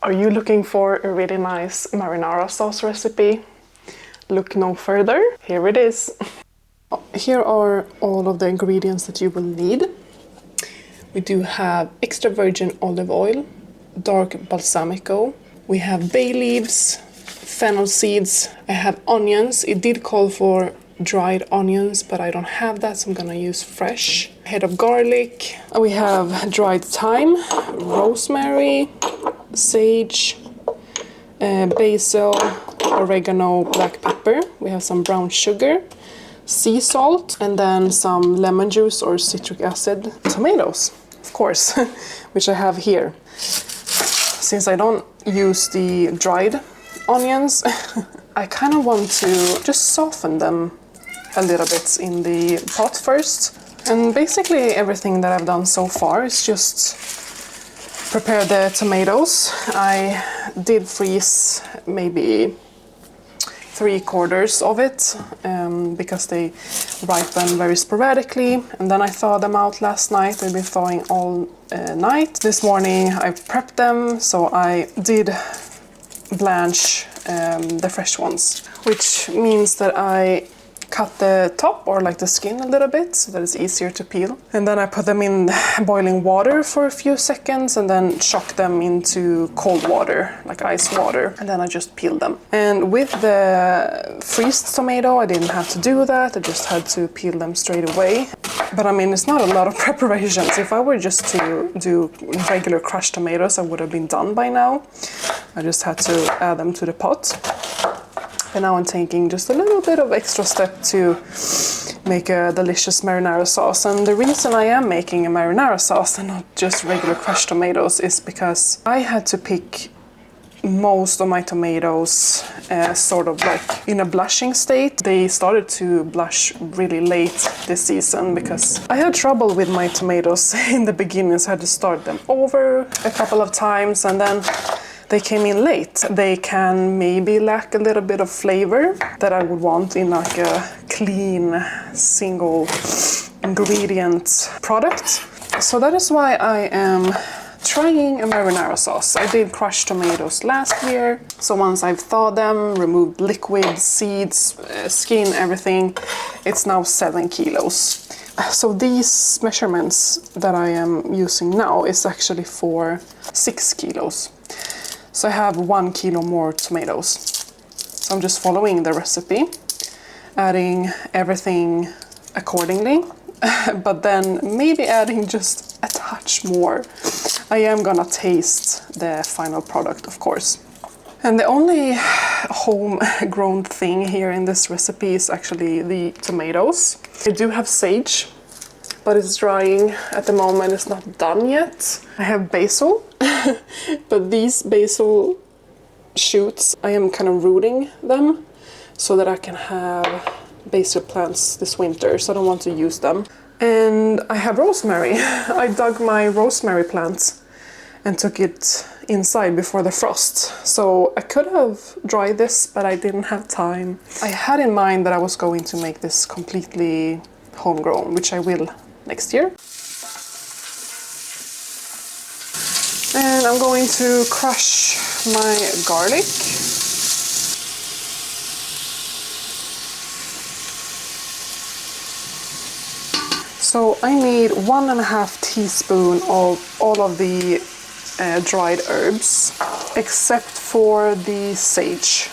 Are you looking for a really nice marinara sauce recipe? Look no further, here it is. Here are all of the ingredients that you will need. We do have extra virgin olive oil, dark balsamico, we have bay leaves, fennel seeds, I have onions. It did call for dried onions, but I don't have that, so I'm gonna use fresh. A head of garlic, we have dried thyme, rosemary, sage, basil, oregano, black pepper. We have some brown sugar, sea salt, and then some lemon juice or citric acid. Tomatoes, of course, which I have here. Since I don't use the dried onions, I kind of want to just soften them a little bit in the pot first. And basically everything that I've done so far is just prepare the tomatoes. I did freeze maybe 3/4 of it because they ripen very sporadically, and then I thawed them out last night. I've been thawing all night. This morning I prepped them, so I did blanch the fresh ones, which means that I cut the top or like the skin a little bit so that it's easier to peel. And then I put them in boiling water for a few seconds and then shock them into cold water, like ice water, and then I just peeled them. And with the freezed tomato, I didn't have to do that. I just had to peel them straight away. But I mean, it's not a lot of preparations. If I were just to do regular crushed tomatoes, I would have been done by now. I just had to add them to the pot. And now I'm taking just a little bit of extra step to make a delicious marinara sauce. And the reason I am making a marinara sauce and not just regular crushed tomatoes is because I had to pick most of my tomatoes sort of like in a blushing state. They started to blush really late this season because I had trouble with my tomatoes in the beginning, so I had to start them over a couple of times, and then they came in late. They can maybe lack a little bit of flavor that I would want in like a clean, single ingredient product. So that is why I am trying a marinara sauce. I did crushed tomatoes last year, so once I've thawed them, removed liquid, seeds, skin, everything, it's now 7 kilos. So these measurements that I am using now is actually for 6 kilos. So I have 1 kilo more tomatoes. So I'm just following the recipe, adding everything accordingly, but then maybe adding just a touch more. I am gonna taste the final product, of course. And the only homegrown thing here in this recipe is actually the tomatoes. I do have sage, but it's drying at the moment. It's not done yet. I have basil, but these basil shoots, I am kind of rooting them so that I can have basil plants this winter, so I don't want to use them. And I have rosemary. I dug my rosemary plant and took it inside before the frost. So I could have dried this, but I didn't have time. I had in mind that I was going to make this completely homegrown, which I will next year. And I'm going to crush my garlic. So I need 1.5 teaspoons of all of the dried herbs, except for the sage.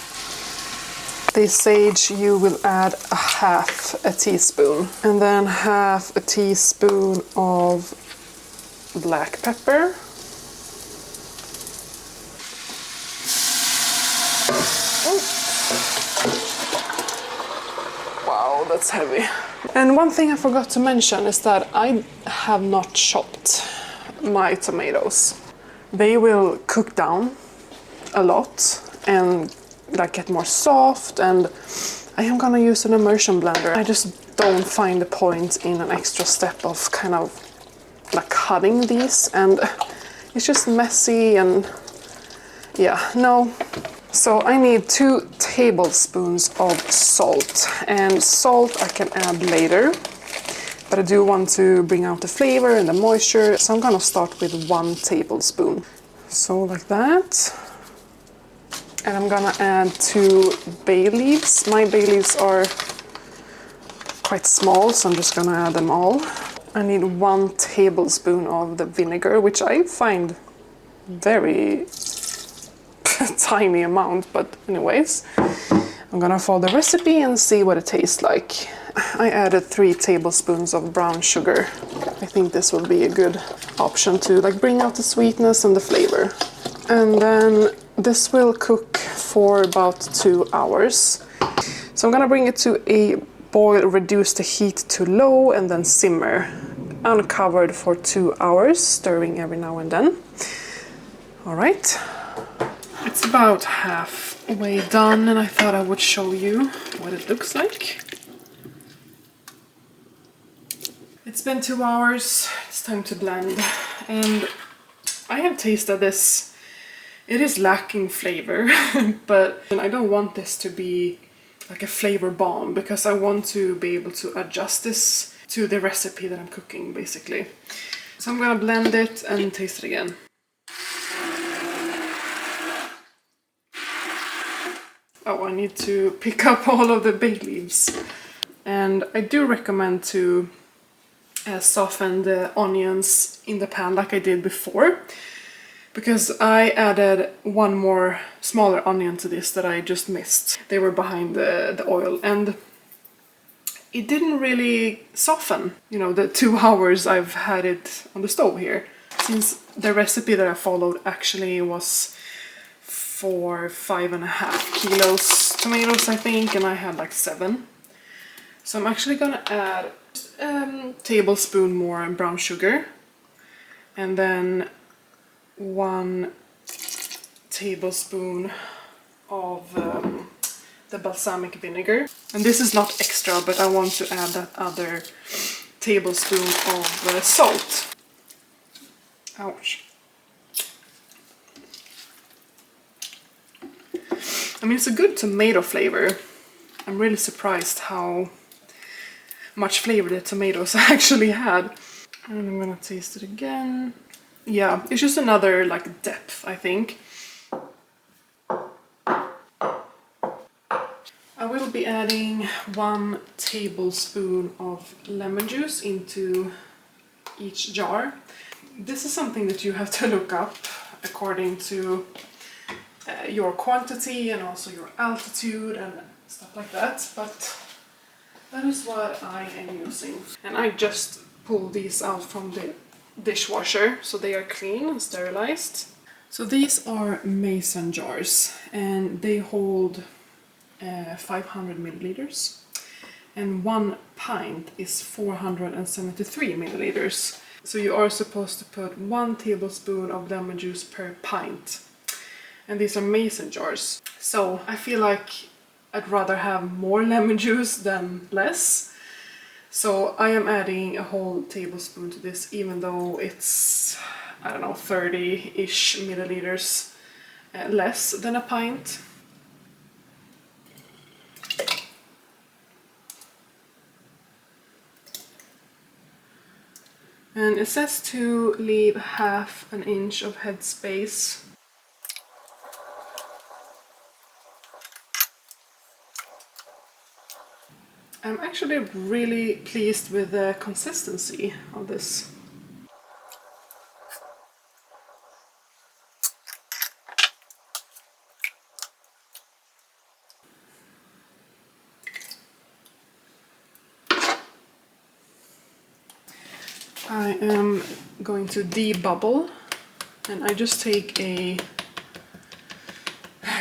The sage you will add 1/2 teaspoon, and then 1/2 teaspoon of black pepper. Oh. Wow, that's heavy. And one thing I forgot to mention is that I have not chopped my tomatoes. They will cook down a lot and like get more soft, and I am gonna use an immersion blender. I just don't find the point in an extra step of kind of like cutting these, and it's just messy and yeah, no. So I need 2 tablespoons of salt, and salt I can add later, but I do want to bring out the flavor and the moisture, so I'm gonna start with 1 tablespoon. So like that. And I'm gonna add 2 bay leaves. My bay leaves are quite small, so I'm just gonna add them all. I need 1 tablespoon of the vinegar, which I find very tiny amount, but anyways. I'm gonna follow the recipe and see what it tastes like. I added 3 tablespoons of brown sugar. I think this will be a good option to like bring out the sweetness and the flavor. And then this will cook for about 2 hours. So I'm gonna bring it to a boil, reduce the heat to low and then simmer uncovered for 2 hours, stirring every now and then. All right. It's about halfway done and I thought I would show you what it looks like. It's been 2 hours, it's time to blend, and I have tasted this. It is lacking flavor, but I don't want this to be like a flavor bomb because I want to be able to adjust this to the recipe that I'm cooking, basically. So I'm gonna blend it and taste it again. Oh, I need to pick up all of the bay leaves. And I do recommend to soften the onions in the pan like I did before, because I added 1 more smaller onion to this that I just missed. They were behind the oil and it didn't really soften, you know, the 2 hours I've had it on the stove here. Since the recipe that I followed actually was for 5.5 kilos tomatoes, I think, and I had like 7. So I'm actually gonna add a tablespoon more brown sugar and then 1 tablespoon of the balsamic vinegar. And this is not extra, but I want to add that other tablespoon of salt. Ouch. I mean, it's a good tomato flavor. I'm really surprised how much flavor the tomatoes actually had. And I'm gonna taste it again. Yeah, it's just another like depth, I think. I will be adding 1 tablespoon of lemon juice into each jar. This is something that you have to look up according to your quantity and also your altitude and stuff like that, but that is what I am using. And I just pulled these out from the dishwasher, so they are clean and sterilized. So these are mason jars and they hold 500 milliliters and 1 pint is 473 milliliters. So you are supposed to put 1 tablespoon of lemon juice per pint. And these are mason jars. So I feel like I'd rather have more lemon juice than less. So I am adding a whole tablespoon to this, even though it's, I don't know, 30-ish milliliters less than a pint. And it says to leave 1/2 inch of head space. I'm actually really pleased with the consistency of this. I am going to debubble, and I just take a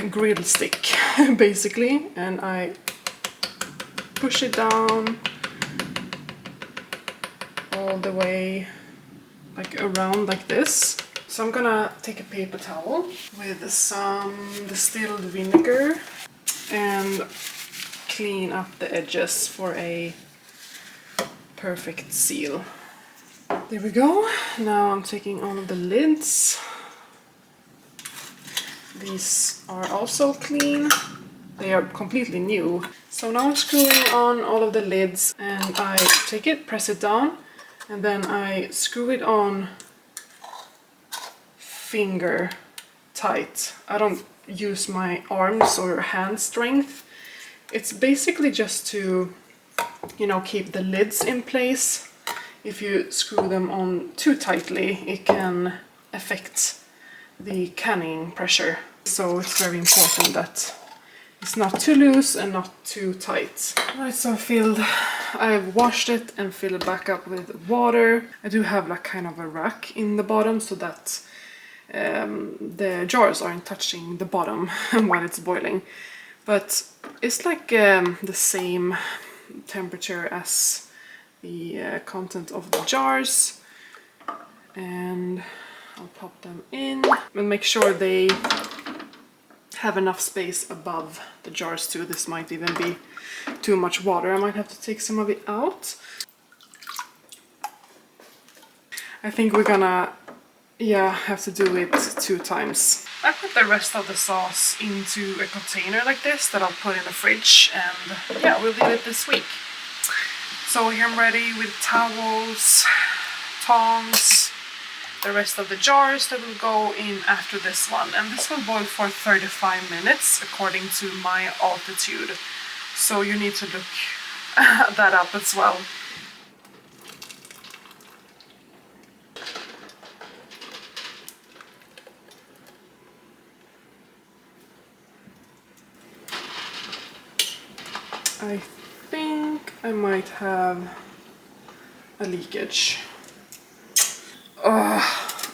grill stick basically, and I push it down all the way like around like this. So I'm gonna take a paper towel with some distilled vinegar and clean up the edges for a perfect seal. There we go. Now I'm taking all of the lids. These are also clean. They are completely new. So now I'm screwing on all of the lids, and I take it, press it down, and then I screw it on finger tight. I don't use my arms or hand strength. It's basically just to, you know, keep the lids in place. If you screw them on too tightly, it can affect the canning pressure. So it's very important that it's not too loose and not too tight. Alright, so I've washed it and filled it back up with water. I do have like kind of a rack in the bottom so that the jars aren't touching the bottom while it's boiling. But it's like the same temperature as the content of the jars. And I'll pop them in and make sure they have enough space above the jars too. This might even be too much water. I might have to take some of it out. I think we're gonna, yeah, have to do it 2 times. I put the rest of the sauce into a container like this that I'll put in the fridge, and yeah, we'll leave it this week. So here I'm ready with towels, tongs, the rest of the jars that will go in after this one. And this will boil for 35 minutes according to my altitude. So you need to look that up as well. I think I might have a leakage.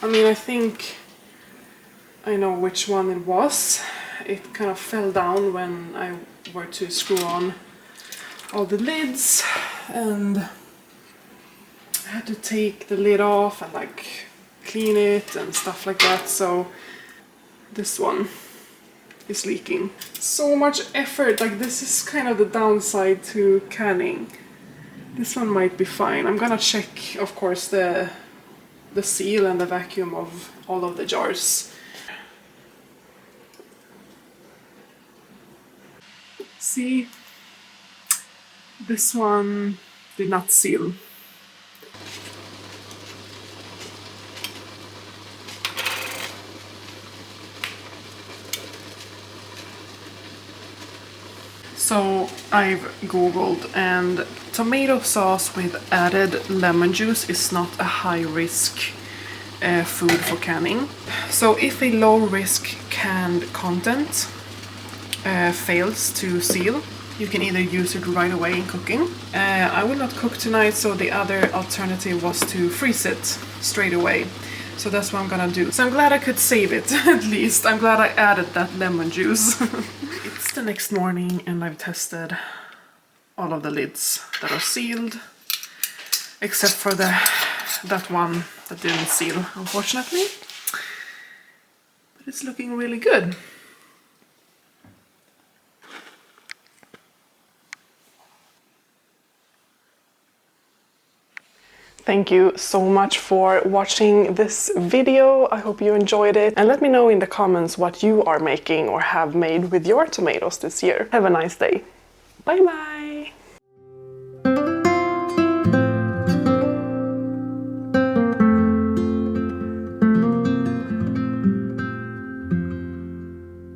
I mean, I think I know which one it was. It kind of fell down when I were to screw on all the lids, and I had to take the lid off and like clean it and stuff like that. So this one is leaking. So much effort, like this is kind of the downside to canning. This one might be fine. I'm gonna check, of course, the seal and the vacuum of all of the jars. See, this one did not seal. So I've googled, and tomato sauce with added lemon juice is not a high risk food for canning. So if a low risk canned content fails to seal, you can either use it right away in cooking. I will not cook tonight, so the other alternative was to freeze it straight away. So that's what I'm gonna do. So I'm glad I could save it, at least. I'm glad I added that lemon juice. It's the next morning and I've tested all of the lids that are sealed, except for that one that didn't seal, unfortunately. But it's looking really good. Thank you so much for watching this video. I hope you enjoyed it, and let me know in the comments what you are making or have made with your tomatoes this year. Have a nice day. Bye bye!